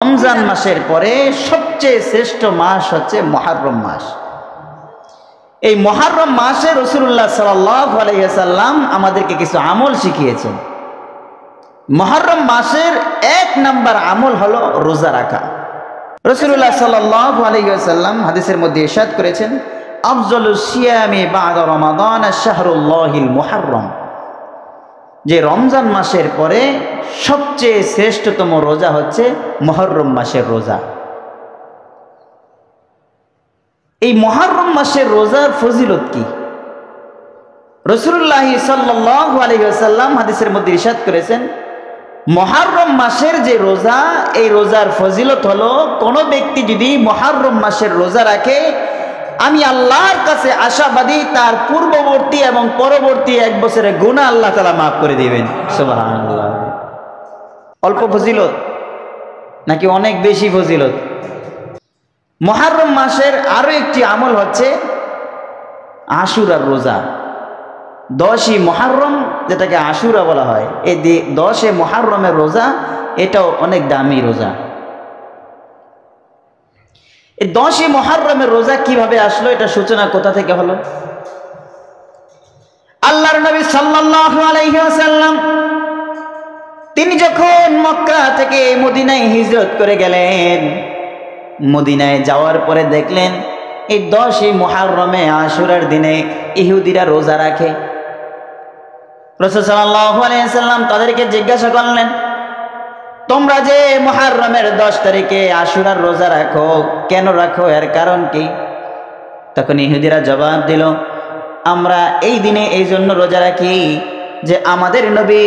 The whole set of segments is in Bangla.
রমজান মাসের পরে সবচেয়ে শ্রেষ্ঠ মাস হচ্ছে মুহররম মাস। এই মুহররম মাসে রাসূলুল্লাহ সাল্লাল্লাহু আলাইহি ওয়াসাল্লাম আমাদেরকে কিছু আমল শিখিয়েছেন। মুহররম মাসের এক নাম্বার আমল হলো রোজা রাখা। রাসূলুল্লাহ সাল্লাল্লাহু আলাইহি ওয়াসাল্লাম হাদিসের মধ্যে ইরশাদ করেছেন, আফজালুস সিয়ামি বা'দা রমাদান শাহরুল্লাহিল মুহররম, যে রমজান মাসের পরে সবচেয়ে শ্রেষ্ঠতম রোজা হচ্ছে মুহররম মাসের রোজা। এই মুহররম মাসের রোজার ফজিলত কি? রাসূলুল্লাহ সাল্লাল্লাহু আলাইহি ওয়াসাল্লাম হাদিসের মধ্যে ইরশাদ করেছেন, মুহররম মাসের যে রোজা, এই রোজার ফজিলত হলো কোনো ব্যক্তি যদি মুহররম মাসের রোজা রাখে, আমি আল্লাহর কাছে আশাবাদী তার পূর্ববর্তী এবং পরবর্তী এক বছরের গুনাহ আল্লাহ তাআলা মাফ করে দিবেন। সুবহানাল্লাহ। অল্প ফজিলত নাকি অনেক বেশি ফজিলত? মুহররম মাসের আরো একটি আমল হচ্ছে আশুরার রোজা। 10ই মুহররম, যেটাকে আশুরা বলা হয়, এই 10 মুহররমের রোজা, এটাও অনেক দামি রোজা। এই 10ই মুহররমের রোজা কিভাবে আসলো, এটা সূচনা কোথা থেকে হলো? আল্লাহর নবী সাল্লাল্লাহু আলাইহি ওয়াসাল্লাম তিনি যখন মক্কা থেকে মদিনায় হিজরত করে গেলেন, মদিনায় যাওয়ার পরে দেখলেন এই 10ই মুহররমে আশুরার দিনে ইহুদিরা রোজা রাখে। রাসূল সাল্লাল্লাহু আলাইহি ওয়াসাল্লাম তাদেরকে জিজ্ঞাসা করলেন, তোমরা যে মুহররমের 10 তারিখে আশুরার রোজা রাখো, কেন রাখো, এর কারণ কি? তখন ইহুদিরা জবাব দিল, আমরা এই দিনে এই জন্য রোজা রাখি যে আমাদের নবী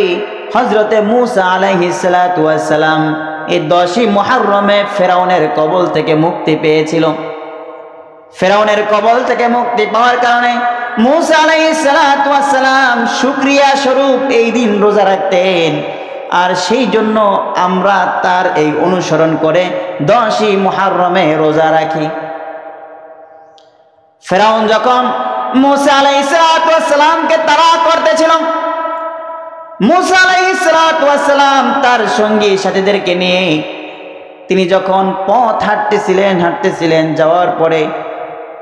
হযরতে মূসা আলাইহিস সালাতু ওয়াস সালাম এই 10ই মুহররমে ফেরাউনের কবল থেকে মুক্তি পেয়েছিল। ফেরাউনের কবল থেকে মুক্তি পাওয়ার কারণে মূসা আলাইহিস সালাতু ওয়াস সালাম শুকরিয়া স্বরূপ এই দিন রোজা রাখতেন, আর সেই জন্য আমরা তার এই অনুসরণ করে 10ই মুহররমে রোজা রাখি। ফেরাউন যখন মূসা আলাইহিস সালাতু ওয়াস সালামকে তাড়া করতেছিল, মূসা আলাইহিস সালাতু ওয়াস সালাম তার সঙ্গী সাথীদেরকে নিয়ে তিনি যখন পথ হাঁটতেছিলেন, যাওয়ার পরে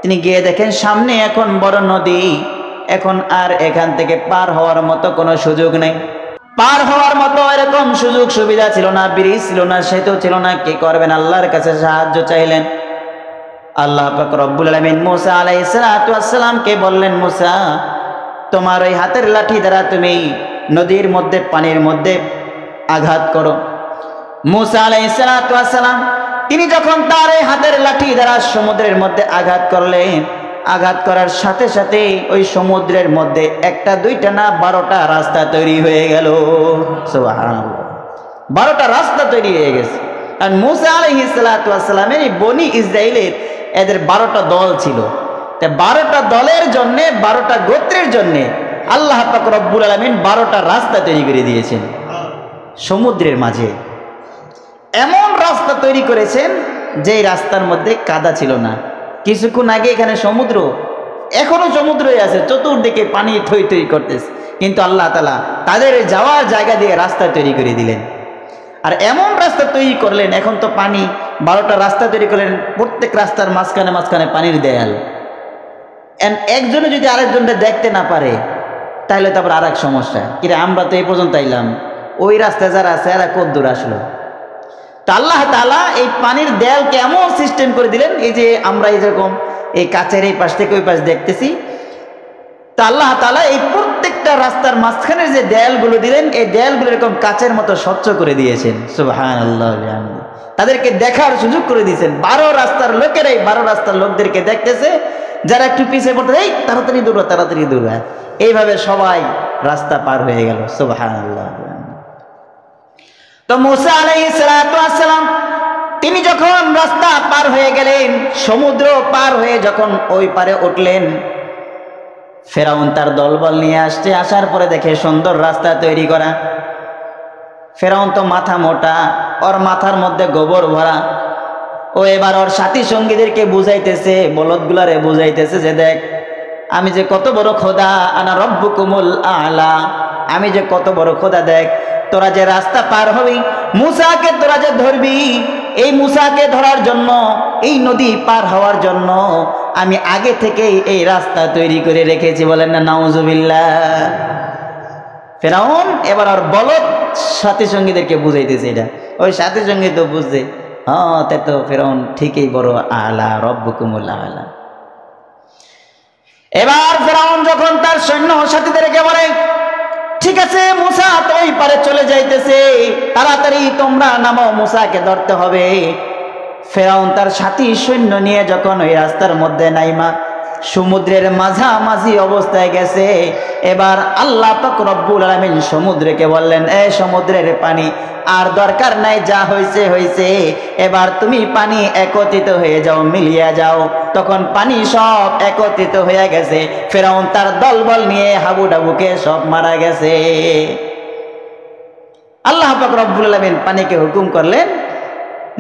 তিনি গিয়ে দেখেন সামনে এখন বড় নদী, এখন আর এখান থেকে পার হওয়ার মতো কোনো সুযোগ নেই। পার হওয়ার মতো এরকম সুযোগ সুবিধা ছিল না, ব্রিজ ছিল না, সেতু ছিল না। কি করবেন? আল্লাহর কাছে সাহায্য চাইলেন। আল্লাহ পাক রব্বুল আলামিন মূসা আলাইহিস সালাতু ওয়াস সালামকে বললেন, মূসা, তোমার ওই হাতের লাঠি দ্বারা তুমি নদীর মধ্যে, পানির মধ্যে আঘাত করো। মূসা আলাইহিস সালাতু ওয়াস সালাম তিনি যখন তার এই হাতের লাঠি দ্বারা সমুদ্রের মধ্যে আঘাত করলেন, আঘাত করার সাথে সাথে ওই সমুদ্রের মধ্যে একটা দুইটা না 12টা রাস্তা তৈরি হয়ে গেল। সুবহানাল্লাহ। 12টা রাস্তা তৈরি হয়ে গেছে। আর মূসা আলাইহিস সালাতু ওয়াস সালামের এই বনি ইসরাইলের এদের 12টা দল ছিল। তা 12টা দলের জন্য, 12টা গোত্রের জন্য আল্লাহ পাক রব্বুল আলামিন 12টা রাস্তা তৈরি করে দিয়েছেন সমুদ্রের মাঝে। এমন রাস্তা তৈরি করেছেন যে রাস্তার মধ্যে কাদা ছিল না। কিছুক্ষণ আগে এখানে সমুদ্র, এখনো সমুদ্রই আছে, চতুর্দিকে পানি থই থই করতেছে, কিন্তু আল্লাহ তাআলা তাদের যাওয়ার জায়গা দিয়ে রাস্তা তৈরি করে দিলেন। আর এমন রাস্তা তৈরি করলেন, এখন তো পানি, 12টা রাস্তা তৈরি করলেন, প্রত্যেক রাস্তার মাঝখানে মাঝখানে পানির দেয়াল। একজনে যদি আরেকজনকে দেখতে না পারে তাহলে তারপর আর এক সমস্যা, কিরে আমরা তো এই পর্যন্ত আইলাম, ওই রাস্তায় যারা আছে এরা কত দূর আসলো। তা আল্লাহ তাআলা এই পানির দেয়ালকে এমন সিস্টেম করে দিলেন, এই যে আমরা যেরকম এই কাছের এই পাশ থেকে ওই পাশ দেখতেছি, তা আল্লাহ তাআলা এই প্রত্যেকটা রাস্তার মাঝখানে যে দেয়ালগুলো দিলেন, এই দেয়ালগুলো এরকম কাচের মতো স্বচ্ছ করে দিয়েছেন। সুবহানাল্লাহ। তাদেরকে দেখার সুযোগ করে দিয়েছেন। 12 রাস্তার লোকেরাই 12 রাস্তার লোকদেরকে দেখতেছে, যারা একটু পিছিয়ে পড়তে, এই তাড়াতাড়ি দৌড়া, তাড়াতাড়ি দৌড়া। এইভাবে সবাই রাস্তা পার হয়ে গেল। সুবহানাল্লাহ। তো মূসা আলাইহিস সালাতু ওয়াস সালাম তিনি যখন রাস্তা পার হয়ে গেলেন, সমুদ্র পার হয়ে যখন ওই পারে উঠলেন, ফেরাউন তার দলবল নিয়ে আসছে। আসার পরে দেখে সুন্দর রাস্তা তৈরি করা। ফেরাউন তো মাথা মোটা, ওর মাথার মধ্যে গোবর ভরা। ও এবার ওর সাথী সঙ্গীদেরকে বুঝাইতেছে, বলদগুলারে বুঝাইতেছে যে দেখ, আমি যে কত বড় খোদা, আনা রব্বুকুমুল আলা, আমি যে কত বড় খোদা, দেখ তোরা যে রাস্তা পার হবি, মূসাকে তোরা যে ধরবি, এই মুসাকে ধরার জন্য, এই নদী পার হওয়ার জন্য আমি আগে থেকেই এই রাস্তা তৈরি করে রেখেছি। বলেন না নাউজুবিল্লাহ। ফেরাউন এবার আর বলদ সাথী সঙ্গীদেরকে বুঝাইতেছে, এটা ওই সাথী সঙ্গী তো বুঝছে, হ্যাঁ তাই তো ফেরাউন ঠিকই বড় আলা রব্বুকুমুল আলা। এবার ফেরাউন যখন তার সৈন্য সাথীদেরকে বলে, ঠিক আছে মুসা তো ওই পারে চলে যাইতেছে, তাড়াতাড়ি তোমরা নামো, মুসাকে ধরতে হবে। ফেরাউন তার সাথী সৈন্য নিয়ে যখন ওই রাস্তার মধ্যে নাইমা সমুদ্রের মাঝামাঝি অবস্থায় গেছে, এবার আল্লাহ পাক রব্বুল আলামিন সমুদ্রকে বললেন, এ সমুদ্রের পানি আর দরকার নাই, যা হয়েছে হয়েছে, এবার তুমি পানি একত্রিত হয়ে যাও, মিলিয়ে যাও। তখন পানি সব একত্রিত হয়ে গেছে, ফেরাউন তার দলবল নিয়ে হাবুডাবুকে সব মারা গেছে। আল্লাহ পাক রব্বুল আলামিন পানিকে হুকুম করলেন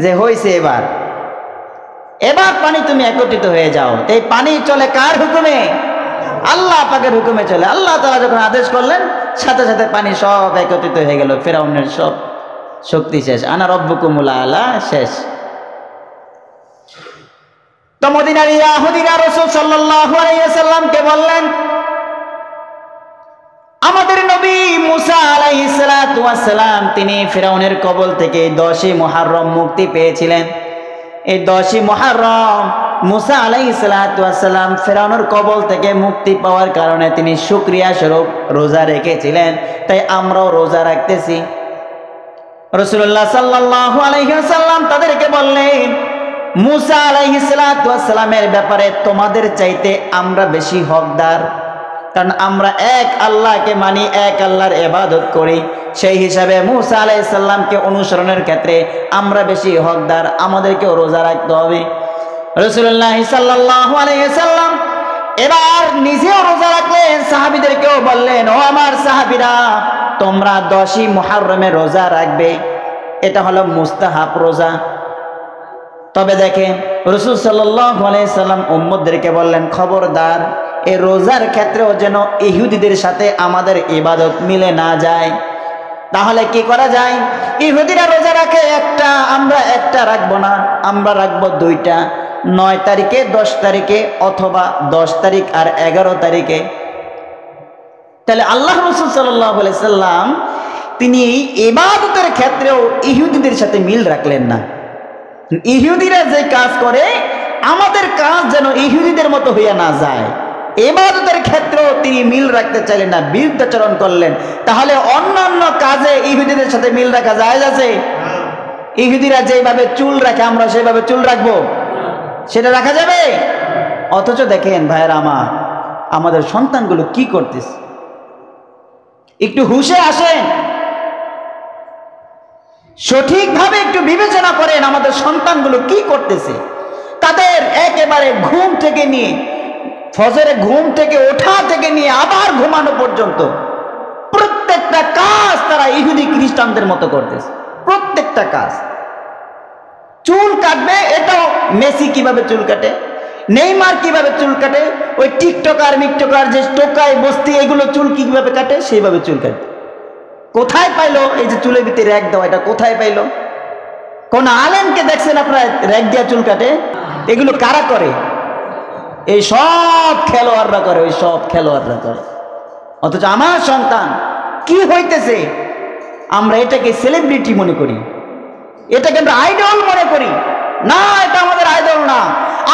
যে হয়েছে, এবার পানি তুমি একত্রিত হয়ে যাও। এই পানি চলে কার হুকুমে? আল্লাহ পাকের হুকুমে চলে। আল্লাহ তাআলা যখন আদেশ করলেন, সাথে সাথে পানি সব একত্রিত হয়ে গেল, ফেরাউনের সব শক্তি শেষ, আনা রব্বুকুমুল আলা শেষ। তো মদিনার ইহুদিরা রাসূল সাল্লাল্লাহু আলাইহি ওয়াসাল্লামকে বললেন, আমাদের নবী মুসা আলাইহিস সালাতু ওয়াস সালাম তিনি ফিরআউনের কবল থেকে 10ই মুহররম মুক্তি পেয়েছিলেন। এই 10ই মুহররম মুসা আলাইহিস সালাতু ওয়াস সালাম ফিরআউনের কবল থেকে মুক্তি পাওয়ার কারণে তিনি শুকরিয়া স্বরূপ রোজা রেখেছিলেন, তাই আমরাও রোজা রাখতেছি। রাসূলুল্লাহ সাল্লাল্লাহু আলাইহি ওয়াসাল্লাম তাদেরকে বললেন, মুসা আলাইহিস সালাতু ওয়াস সালামের ব্যাপারে তোমাদের চাইতে আমরা বেশি হকদার, কারণ আমরা এক আল্লাহকে মানি, এক আল্লাহর ইবাদত করি। সেই হিসাবে মুসা আলাইহিস সালামকে অনুসরণের ক্ষেত্রে আমরা বেশি হকদার, আমাদেরকেও রোজা রাখতে হবে। রাসূলুল্লাহ সাল্লাল্লাহু আলাইহি ওয়াসাল্লাম এবার নিজেও রোজা রাখলেন, সাহাবীদেরকেও বললেন, ও আমার সাহাবীরা, তোমরা 10ই মুহররমে রোজা রাখবে, এটা হলো মুস্তাহাব রোজা। তবে দেখেন রাসূল সাল্লাল্লাহু আলাইহি ওয়াসাল্লাম উম্মতদেরকে বললেন, খবরদার এই রোজার ক্ষেত্রেও যেন ইহুদিদের সাথে আমাদের ইবাদত মিলে না যায়। তাহলে কি করা যায়? ইহুদিরা রোজা রাখে একটা, আমরা একটা রাখবো না, আমরা রাখবো 2টা, 9 তারিখে 10 তারিখে, অথবা 10 তারিখ আর 11 তারিখে। তাহলে আল্লাহ রাসূল সাল্লাল্লাহু আলাইহি সাল্লাম তিনি ইবাদতের ক্ষেত্রেও ইহুদিদের সাথে মিল রাখলেন না। ইহুদিরা যে কাজ করে আমাদের কাজ যেন ইহুদিদের মতো হইয়া না যায়, ইবাদতের ক্ষেত্রেও তিনি মিল রাখতে চাইলেন না, বিরুদ্ধাচরণ করলেন। তাহলে অন্যান্য কাজে ইহুদিদের সাথে মিল রাখা জায়েজ আছে? ইহুদিরা যেভাবে চুল রাখে আমরা সেভাবে চুল রাখবো? সেটা রাখা যাবে? অথচ দেখেন ভাইয়েরা আমার, আমাদের সন্তানগুলো কি করতেছে, একটু হুঁশে আসেন, সঠিকভাবে একটু বিবেচনা করেন আমাদের সন্তানগুলো কি করতেছে। তাদের একেবারে ঘুম থেকে নিয়ে, ফজরে ঘুম থেকে ওঠা থেকে নিয়ে আবার ঘুমানো পর্যন্ত প্রত্যেকটা কাজ তারা ইহুদি খ্রিস্টানদের মতো করতেছে, প্রত্যেকটা কাজ। চুল কাটবে, এটাও মেসি কিভাবে চুল কাটে, নেইমার কিভাবে চুল কাটে, ওই টিকটকার মিকটকার যে টোকাই বস্তি এগুলো চুল কিভাবে কাটে সেইভাবে চুল কাটে। কোথায় পাইলো এই যে চুলের ভিতরে র্যাক দেওয়া, এটা কোথায় পাইলো? কোন আলেমকে দেখছেন আপনারা র্যাক দিয়া চুল কাটে? এগুলো কারা করে? এই সব খেলোয়াড়রা করে, ওই সব খেলোয়াড়রা করে। অথচ আমার সন্তান কি হইতেছে, আমরা এটাকে সেলিব্রিটি মনে করি, এটাকে আমরা আইডল মনে করি। না, এটা আমাদের আইডল না,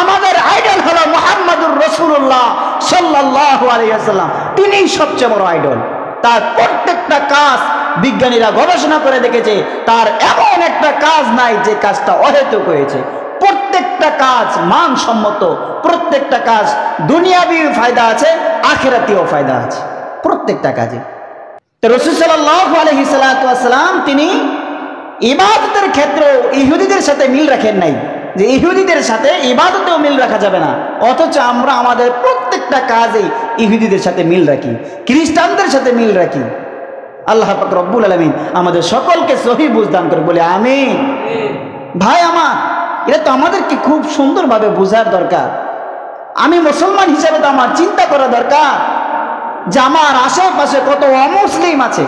আমাদের আইডল হলো মুহাম্মাদুর রাসূলুল্লাহ সাল্লাল্লাহু আলাইহি ওয়াসাল্লাম, তিনিই সবচেয়ে বড় আইডল। তার প্রত্যেকটা কাজ বিজ্ঞানীরা গবেষণা করে দেখেছে, তার এমন একটা কাজ নাই যে কাজটা অহেতুক হয়েছে। প্রত্যেকটা কাজ মানসম্মত, প্রত্যেকটা কাজ দুনিয়াবি ফায়দা আছে, আখিরাতীয় ফায়দা আছে প্রত্যেকটা কাজে। তো রাসূল সাল্লাল্লাহু আলাইহি সাল্লাম তিনি ইবাদতের ক্ষেত্রে ইহুদিদের সাথে মিল রাখেন নাই, যে ইহুদিদের সাথে ইবাদতেও মিল রাখা যাবে না। অথচ আমরা আমাদের প্রত্যেকটা কাজেই ইহুদিদের সাথে মিল রাখি, খ্রিস্টানদের সাথে মিল রাখি। আল্লাহ পাক রব্বুল আলামিন আমাদের সকলকে সহিহ বুঝ দান করে, বলে আমিন। ভাই আমার, এটা তো আমাদেরকে খুব সুন্দরভাবে বোঝার দরকার। আমি মুসলমান হিসেবে তো আমার চিন্তা করা দরকার যে আমার আশেপাশে কত অমুসলিম আছে,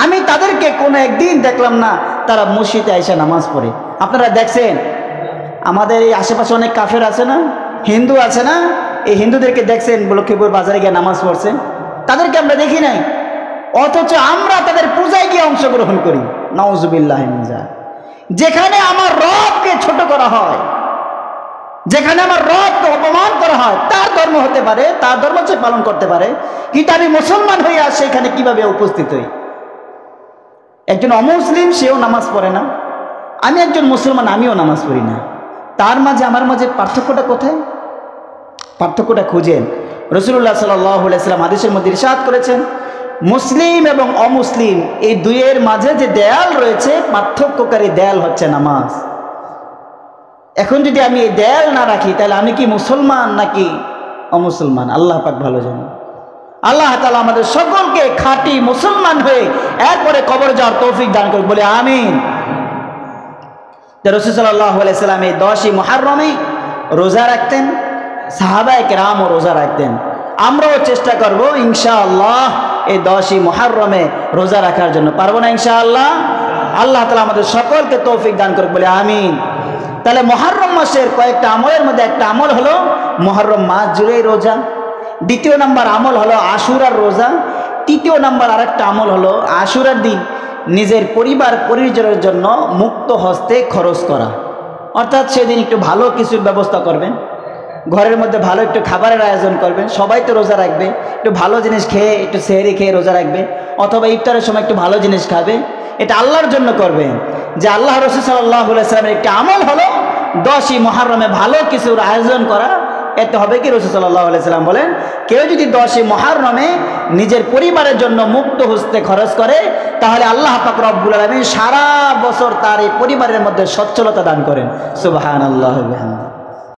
আমি তাদেরকে কোনো একদিন দেখলাম না তারা মসজিদে এসে নামাজ পড়ে। আপনারা দেখছেন আমাদের এই আশেপাশে অনেক কাফের আছে না, হিন্দু আছে না, এই হিন্দুদেরকে দেখছেন লক্ষ্মীপুর বাজারে গিয়ে নামাজ পড়ছে, তাদেরকে আমরা দেখি নাই, অথচ আমরা তাদের পূজায় গিয়ে অংশগ্রহণ করি। নাউজুবিল্লাহ মিন যালিক। যেখানে আমার রবকে ছোট করা হয়, যেখানে আমার রবকে অপমান করা হয়, তার ধর্ম হতে পারে, তার ধর্ম সে পালন করতে পারে, কিন্তু আমি মুসলমান হয়ে আর সেখানে কিভাবে উপস্থিত হই? একজন অমুসলিম সেও নামাজ পড়ে না, আমি একজন মুসলমান আমিও নামাজ পড়ি না, তার মাঝে আমার মাঝে পার্থক্যটা কোথায়? পার্থক্যটা খুঁজেন। রাসূলুল্লাহ সাল্লাল্লাহু আলাইহি ওয়াসাল্লাম হাদিসের মধ্যে ইরশাদ করেছেন, মুসলিম এবং অমুসলিম এই দুইয়ের মাঝে যে দেয়াল রয়েছে, পার্থক্যকারী দেয়াল হচ্ছে নামাজ। এখন যদি আমি এই দেয়াল না রাখি তাহলে আমি কি মুসলমান নাকি অমুসলমান? আল্লাহ পাক ভালো জানেন। আল্লাহ তাআলা আমাদের সকলকে খাঁটি মুসলমান হয়ে এরপরে কবর যাওয়ার তৌফিক দান করুন, বলে আমিন। রাসূল সাল্লাল্লাহু আলাইহি ওয়াসাল্লাম এই 10ই মুহররমে রোজা রাখতেন, সাহাবায়ে কেরামও রোজা রাখতেন। আমরাও চেষ্টা করব ইনশাআল্লাহ এই 10ই মুহররমে রোজা রাখার জন্য। পারবো না ইনশাআল্লাহ? আল্লাহ তাআলা আমাদের সকলকে তৌফিক দান করুন, বলে আমিন। তাহলে মুহররম মাসের কয়েকটা আমলের মধ্যে একটা আমল হলো মুহররম মাস জুড়ে রোজা, দ্বিতীয় নাম্বার আমল হলো আশুরার রোজা, তৃতীয় নাম্বার আরেকটা আমল হলো আশুরার দিন নিজের পরিবার পরিজনের জন্য মুক্ত হস্তে খরচ করা। অর্থাৎ সেদিন একটু ভালো কিছুর ব্যবস্থা করবেন, ঘরের মধ্যে ভালো একটু খাবারের আয়োজন করবেন। সবাই তো রোজা রাখবে, একটু ভালো জিনিস খেয়ে, একটু সেহরি খেয়ে রোজা রাখবে, অথবা ইফতারের সময় একটু ভালো জিনিস খাবে। এটা আল্লাহর জন্য করবেন। যে আল্লাহ রাসূল সাল্লাল্লাহু আলাইহি ওয়াসাল্লামের একটি আমল হলো 10ই মুহররমে ভালো কিছুর আয়োজন করা। এতে হবে কি, রাসূল সাল্লাল্লাহু আলাইহি ওয়াসাল্লাম বলেন, কেউ যদি 10ই মুহররমে নিজের পরিবারের জন্য মুক্ত হস্তে খরচ করে, তাহলে আল্লাহ পাক রব্বুল আলামিন সারা বছর তার এই পরিবারের মধ্যে সচ্ছলতা দান করেন। সুবহানাল্লাহি ওয়া বিহামদিহি।